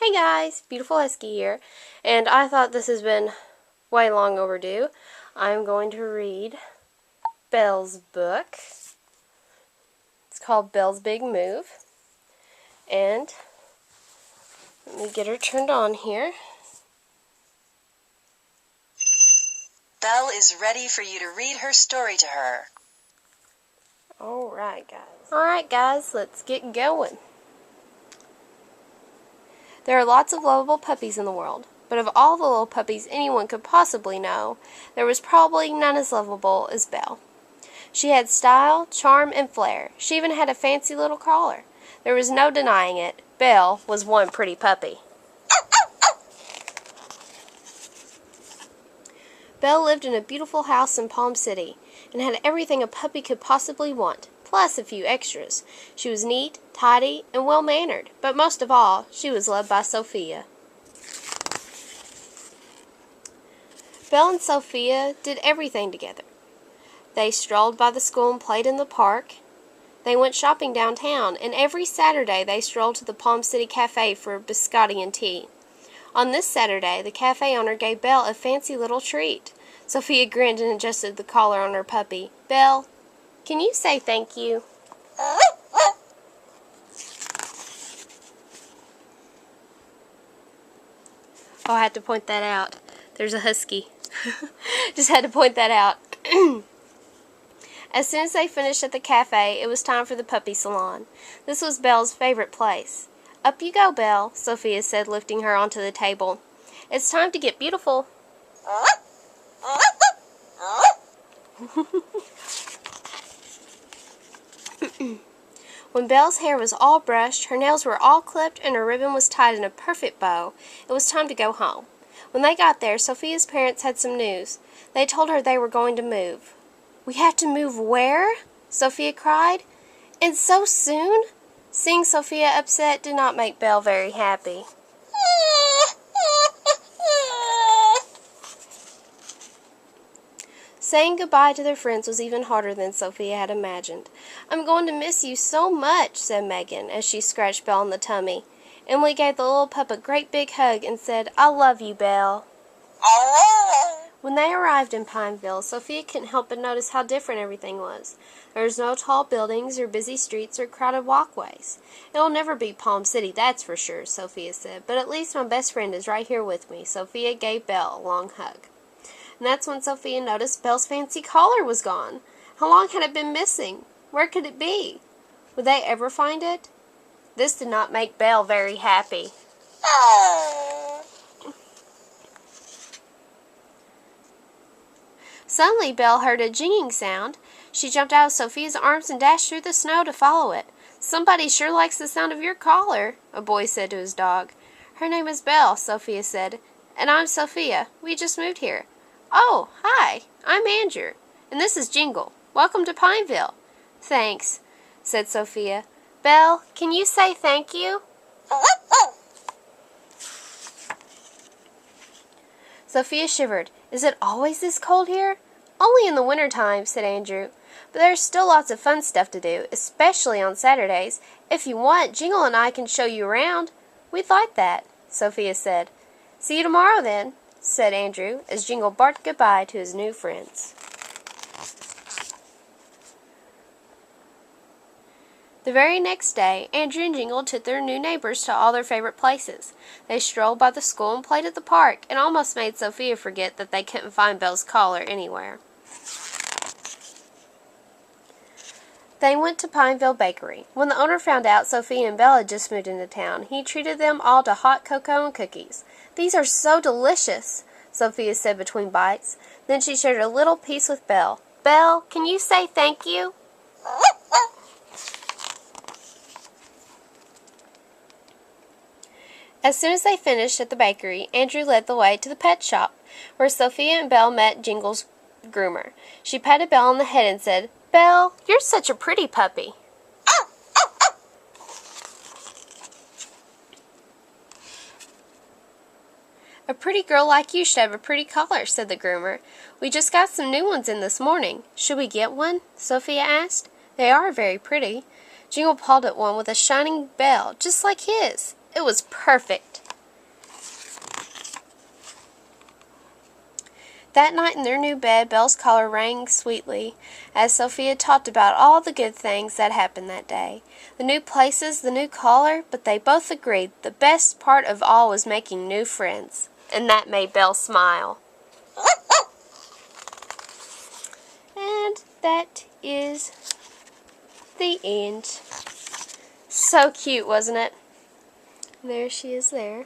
Hey guys, Beautifulhusky here, and I thought this has been way long overdue. I'm going to read Belle's book. It's called Belle's Big Move, and let me get her turned on here. Belle is ready for you to read her story to her. Alright guys, let's get going. There are lots of lovable puppies in the world, but of all the little puppies anyone could possibly know, there was probably none as lovable as Belle. She had style, charm, and flair. She even had a fancy little collar. There was no denying it. Belle was one pretty puppy. Belle lived in a beautiful house in Palm City and had everything a puppy could possibly want, plus a few extras. She was neat, tidy, and well-mannered, but most of all, she was loved by Sophia. Belle and Sophia did everything together. They strolled by the school and played in the park. They went shopping downtown, and every Saturday they strolled to the Palm City Cafe for biscotti and tea. On this Saturday, the cafe owner gave Belle a fancy little treat. Sophia grinned and adjusted the collar on her puppy. "Belle, can you say thank you?" Oh, I had to point that out. There's a husky. Just had to point that out. As soon as they finished at the cafe, it was time for the puppy salon. This was Belle's favorite place. "Up you go, Belle," Sophia said, lifting her onto the table. "It's time to get beautiful." When Belle's hair was all brushed, her nails were all clipped, and her ribbon was tied in a perfect bow, it was time to go home. When they got there, Sophia's parents had some news. They told her they were going to move. "We have to move where?" Sophia cried. "And so soon?" Seeing Sophia upset did not make Belle very happy. Saying goodbye to their friends was even harder than Sophia had imagined. "I'm going to miss you so much," said Megan, as she scratched Belle on the tummy. Emily gave the little pup a great big hug and said, "I love you, Belle." When they arrived in Pineville, Sophia couldn't help but notice how different everything was. There was no tall buildings or busy streets or crowded walkways. "It'll never be Palm City, that's for sure," Sophia said, "but at least my best friend is right here with me." Sophia gave Belle a long hug. And that's when Sophia noticed Belle's fancy collar was gone. How long had it been missing? Where could it be? Would they ever find it? This did not make Belle very happy. Suddenly Belle heard a jingling sound. She jumped out of Sophia's arms and dashed through the snow to follow it. "Somebody sure likes the sound of your collar," a boy said to his dog. "Her name is Belle," Sophia said, "and I'm Sophia. We just moved here." "Oh, hi, I'm Andrew, and this is Jingle. Welcome to Pineville." "Thanks," said Sophia. "Belle, can you say thank you?" Sophia shivered. "Is it always this cold here?" "Only in the winter time," said Andrew. "But there's still lots of fun stuff to do, especially on Saturdays. If you want, Jingle and I can show you around." "We'd like that," Sophia said. "See you tomorrow, then," said Andrew, as Jingle barked goodbye to his new friends. The very next day, Andrew and Jingle took their new neighbors to all their favorite places. They strolled by the school and played at the park, and almost made Sophia forget that they couldn't find Belle's collar anywhere. They went to Pineville Bakery. When the owner found out Sophia and Belle had just moved into town, he treated them all to hot cocoa and cookies. "These are so delicious," Sophia said between bites. Then she shared a little piece with Belle. "Belle, can you say thank you?" As soon as they finished at the bakery, Andrew led the way to the pet shop, where Sophia and Belle met Jingle's groomer. She patted Belle on the head and said, "Belle, you're such a pretty puppy." "A pretty girl like you should have a pretty collar," said the groomer. "We just got some new ones in this morning. Should we get one?" Sophia asked. "They are very pretty." Jingle pawed at one with a shining bell, just like his. It was perfect. That night in their new bed, Belle's collar rang sweetly as Sophia talked about all the good things that happened that day. The new places, the new collar, but they both agreed the best part of all was making new friends. And that made Belle smile. And that is the end. So cute, wasn't it? There she is there.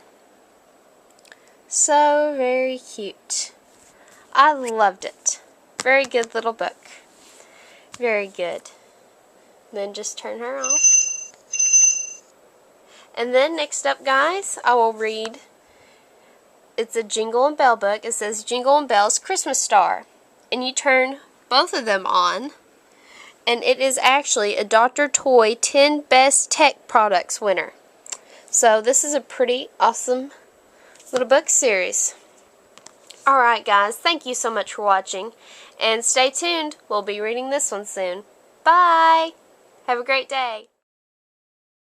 So very cute. I loved it. Very good little book. Very good. Then just turn her off. And then next up, guys, I will read. It's a Jingle and Bell book. It says Jingle and Bell's Christmas Star. And you turn both of them on. And it is actually a Dr. Toy 10 Best Tech Products winner. So this is a pretty awesome little book series. Alright guys, thank you so much for watching. And stay tuned, we'll be reading this one soon. Bye! Have a great day.